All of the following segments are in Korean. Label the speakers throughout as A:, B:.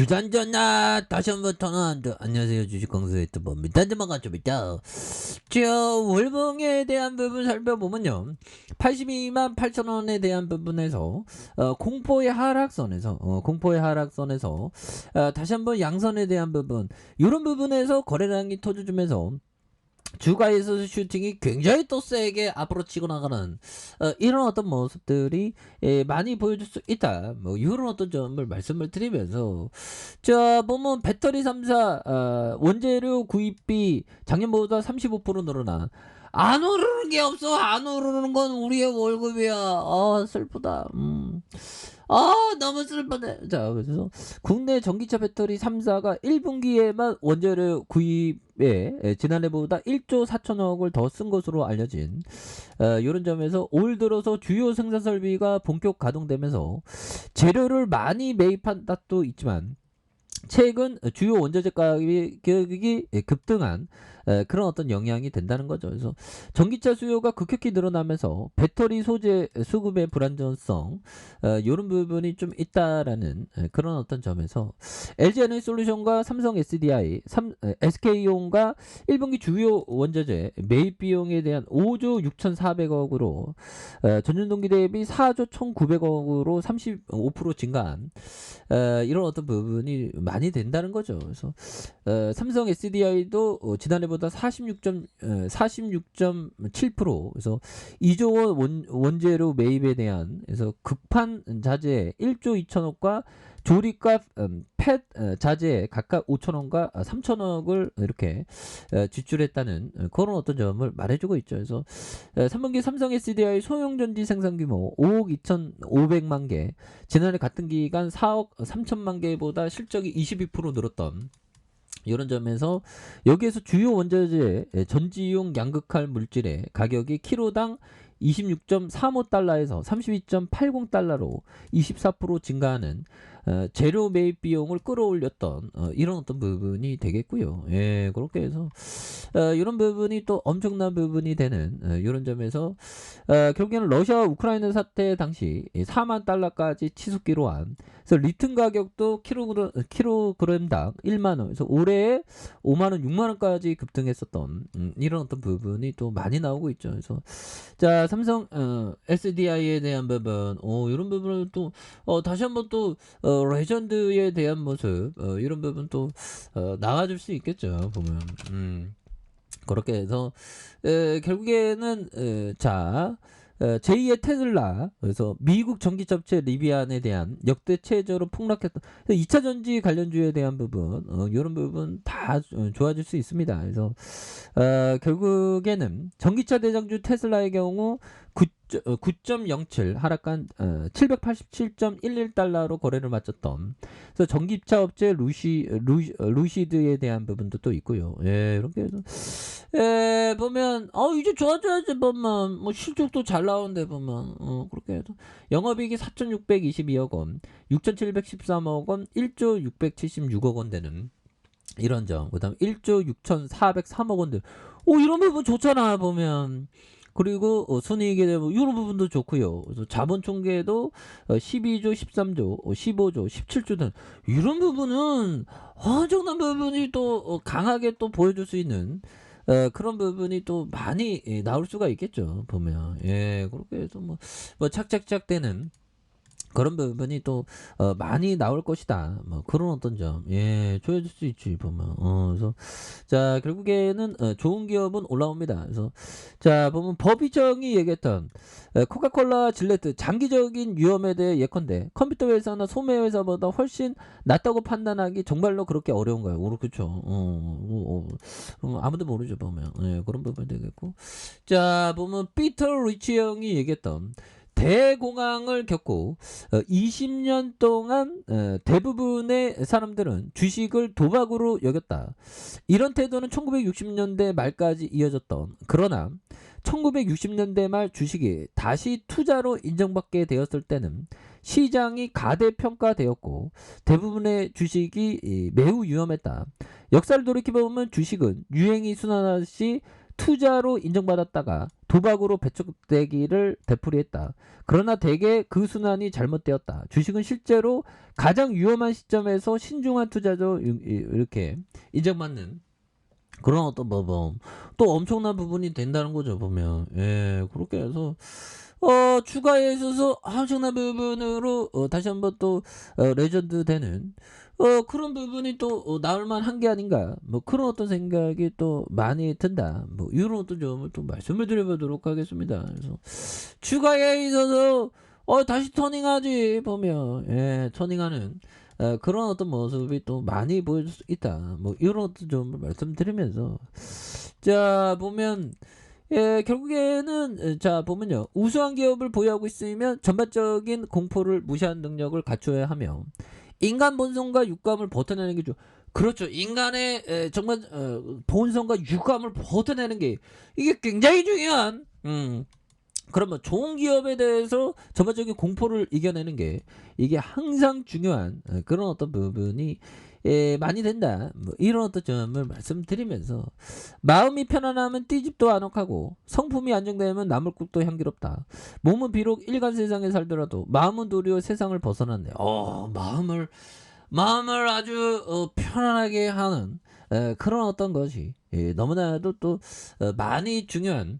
A: 주단전나 다시 한번 터널한다. 안녕하세요, 주식광수 유튜버입니다. 단전만가 좀 있다. 월봉에 대한 부분 살펴보면요, 82만 8천원에 대한 부분에서 공포의 하락선에서 다시 한번 양선에 대한 부분, 이런 부분에서 거래량이 터져주면서 주가에서 슈팅이 굉장히 또 세게 앞으로 치고 나가는 이런 어떤 모습들이 많이 보여줄 수 있다. 뭐 이런 어떤 점을 말씀을 드리면서, 자 보면 배터리 3사 원재료 구입비 작년보다 35% 늘어나. 안 오르는 게 없어. 안 오르는 건 우리의 월급이야. 아 슬프다. 너무 슬프네. 자, 그래서 국내 전기차 배터리 3사가 1분기에만 원재료 구입에 지난해보다 1조 4천억을 더 쓴 것으로 알려진 이런 점에서 올 들어서 주요 생산 설비가 본격 가동되면서 재료를 많이 매입한 탓도 있지만 최근 주요 원자재 가격이 급등한 그런 어떤 영향이 된다는 거죠. 그래서 전기차 수요가 급격히 늘어나면서 배터리 소재 수급의 불안정성 이런 부분이 좀 있다라는 그런 어떤 점에서 LG에너지솔루션과 삼성 SDI, SK온과 1분기 주요 원자재 매입 비용에 대한 5조 6,400억으로 전년 동기 대비 4조 1,900억으로 35% 증가한 이런 어떤 부분이 많이 된다는 거죠. 그래서 삼성 SDI도 지난해보다 46.7% 그래서 2조 원 원재료 매입에 대한 그래서 급한 자재 1조 2천억과 조립과 팻 자재 각각 5천원과 3천억을 이렇게 지출했다는 그런 어떤 점을 말해주고 있죠. 그래서 3분기 삼성 SDI 소형전지 생산 규모 5억 2,500만 개, 지난해 같은 기간 4억 3천만 개보다 실적이 22% 늘었던 이런 점에서 여기에서 주요 원자재 전지용 양극할 물질의 가격이 키로당 26.35달러에서 32.80달러로 24% 증가하는 재료 매입 비용을 끌어올렸던 이런 어떤 부분이 되겠고요. 예, 그렇게 해서 이런 부분이 또 엄청난 부분이 되는 이런 점에서 결국에는 러시아 우크라이나 사태 당시 4만 달러까지 치솟기로 한, 그래서 리튬 가격도 킬로그램당 1만 원, 그래서 올해에 5만 원, 6만 원까지 급등했었던 이런 어떤 부분이 또 많이 나오고 있죠. 그래서 자 삼성 SDI에 대한 부분, 이런 부분을 또 다시 한번 또 레전드에 대한 모습, 이런 부분 또 나와줄 수 있겠죠, 보면. 그렇게 해서 결국에는 제2의 테슬라, 그래서 미국 전기차 업체 리비안에 대한 역대 최저로 폭락했던 2차 전지 관련주에 대한 부분, 이런 부분 다 좋아질 수 있습니다. 그래서 결국에는 전기차 대장주 테슬라의 경우 9.07 하락한 787.11달러로 거래를 마쳤던, 그래서 전기차 업체 루시드에 대한 부분도 또 있고요. 예, 이렇게 해서 보면 이제 좋아져야지. 보면 뭐 실적도 잘 나오는데 보면 그렇게 해서 영업이익이 4,622억 원, 6,713억 원, 1조 676억 원 되는 이런 점. 그다음 1조 6,403억 원들. 이런 부분 좋잖아 보면. 그리고 순이익에 대한 이런 부분도 좋고요. 그래서 자본 총계도 12조, 13조, 15조, 17조 등 이런 부분은 엄청난 부분이 또 강하게 또 보여줄 수 있는 그런 부분이 또 많이 나올 수가 있겠죠, 보면. 예, 그렇게 해서 뭐 착착착 되는 그런 부분이 또 많이 나올 것이다. 뭐 그런 어떤 점, 예, 좋아질 수 있지 보면. 그래서 자 결국에는 좋은 기업은 올라옵니다. 그래서 자 보면 법이정이 얘기했던 코카콜라, 질레트 장기적인 위험에 대해 예컨대 컴퓨터 회사나 소매 회사보다 훨씬 낫다고 판단하기 정말로 그렇게 어려운가요? 그렇죠. 아무도 모르죠 보면. 예, 그런 부분이 되겠고, 자 보면 피터 리치 형이 얘기했던 대공황을 겪고 20년 동안 대부분의 사람들은 주식을 도박으로 여겼다. 이런 태도는 1960년대 말까지 이어졌던, 그러나 1960년대 말 주식이 다시 투자로 인정받게 되었을 때는 시장이 가대평가되었고 대부분의 주식이 매우 위험했다. 역사를 돌이켜보면 주식은 유행이 순환하듯이 투자로 인정받았다가 도박으로 배척되기를 되풀이했다. 그러나 대개 그 순환이 잘못되었다. 주식은 실제로 가장 위험한 시점에서 신중한 투자죠. 이렇게 인정받는 그런 어떤 또 엄청난 부분이 된다는 거죠, 보면. 예, 그렇게 해서 추가에 있어서 엄청난 부분으로 다시 한번 또 레전드 되는 그런 부분이 또 나올 만한 게 아닌가, 뭐 그런 어떤 생각이 또 많이 든다. 뭐 이런 어떤 점을 또 말씀을 드려보도록 하겠습니다. 그래서 추가에 있어서 다시 터닝하지, 보면. 예, 터닝하는 그런 어떤 모습이 또 많이 보여줄 수 있다. 뭐 이런 어떤 점을 말씀드리면서, 자 보면, 예, 결국에는 자 보면요, 우수한 기업을 보유하고 있으면 전반적인 공포를 무시하는 능력을 갖춰야 하며 인간 본성과 육감을 버텨내는 게 그렇죠. 인간의 정말 본성과 육감을 버텨내는 게 이게 굉장히 중요한, 그러면 좋은 기업에 대해서 전반적인 공포를 이겨내는 게 이게 항상 중요한 그런 어떤 부분이 많이 된다. 뭐 이런 어떤 점을 말씀드리면서, 마음이 편안하면 띠집도 안혹하고 성품이 안정되면 나물국도 향기롭다. 몸은 비록 일간 세상에 살더라도 마음은 도리어 세상을 벗어났네. 마음을 아주 편안하게 하는 그런 어떤 것이 너무나도 또 많이 중요한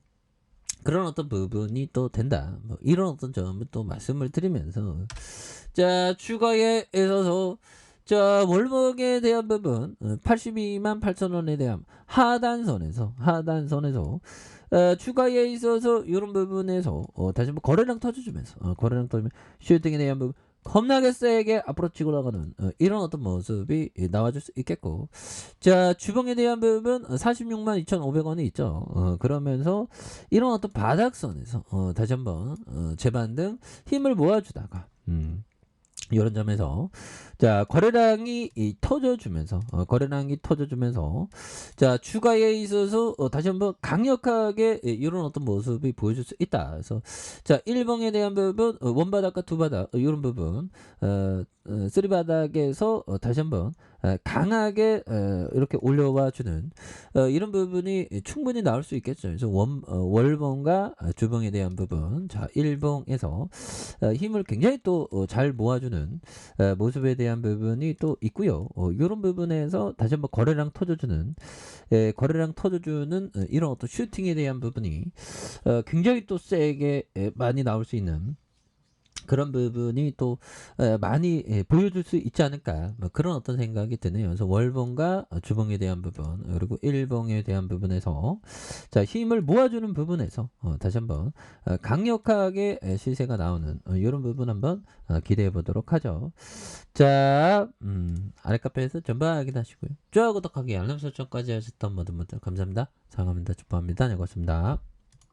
A: 그런 어떤 부분이 또 된다. 뭐 이런 어떤 점을 또 말씀을 드리면서, 자 추가에 있어서 자 월봉에 대한 부분 82만 8천 원에 대한 하단선에서 추가에 있어서 이런 부분에서 다시 한번 거래량 터져주면서 슈팅에 대한 부분 겁나게 세게 앞으로 치고 나가는 이런 어떤 모습이 나와줄 수 있겠고, 자 주봉에 대한 부분 46만 2,500원이 있죠. 그러면서 이런 어떤 바닥선에서 다시 한번 재반등 힘을 모아주다가 이런 점에서 자 거래량이 터져주면서 자 추가에 있어서 다시 한번 강력하게 이런 어떤 모습이 보여줄 수 있다. 그래서 자 1봉에 대한 부분 원바닥과 두바닥 이런 부분 쓰리바닥에서 다시 한번 강하게 이렇게 올려와 주는 이런 부분이 충분히 나올 수 있겠죠. 그래서 월봉과 주봉에 대한 부분, 자 1봉에서 힘을 굉장히 또 잘 모아주는 모습에 대한 부분이 또 있고요. 이런 부분에서 다시 한번 거래량 터져주는 이런 어떤 슈팅에 대한 부분이 굉장히 또 세게 많이 나올 수 있는 그런 부분이 또 많이 보여줄 수 있지 않을까, 뭐 그런 어떤 생각이 드네요. 그래서 월봉과 주봉에 대한 부분 그리고 일봉에 대한 부분에서 자 힘을 모아주는 부분에서 다시 한번 강력하게 시세가 나오는 이런 부분 한번 기대해 보도록 하죠. 자 아래 카페에서 전방 확인하시고요. 좋아요, 구독하기, 알람 설정까지 하셨던 모든 분들 감사합니다. 사랑합니다. 축복합니다. 네, 고맙습니다.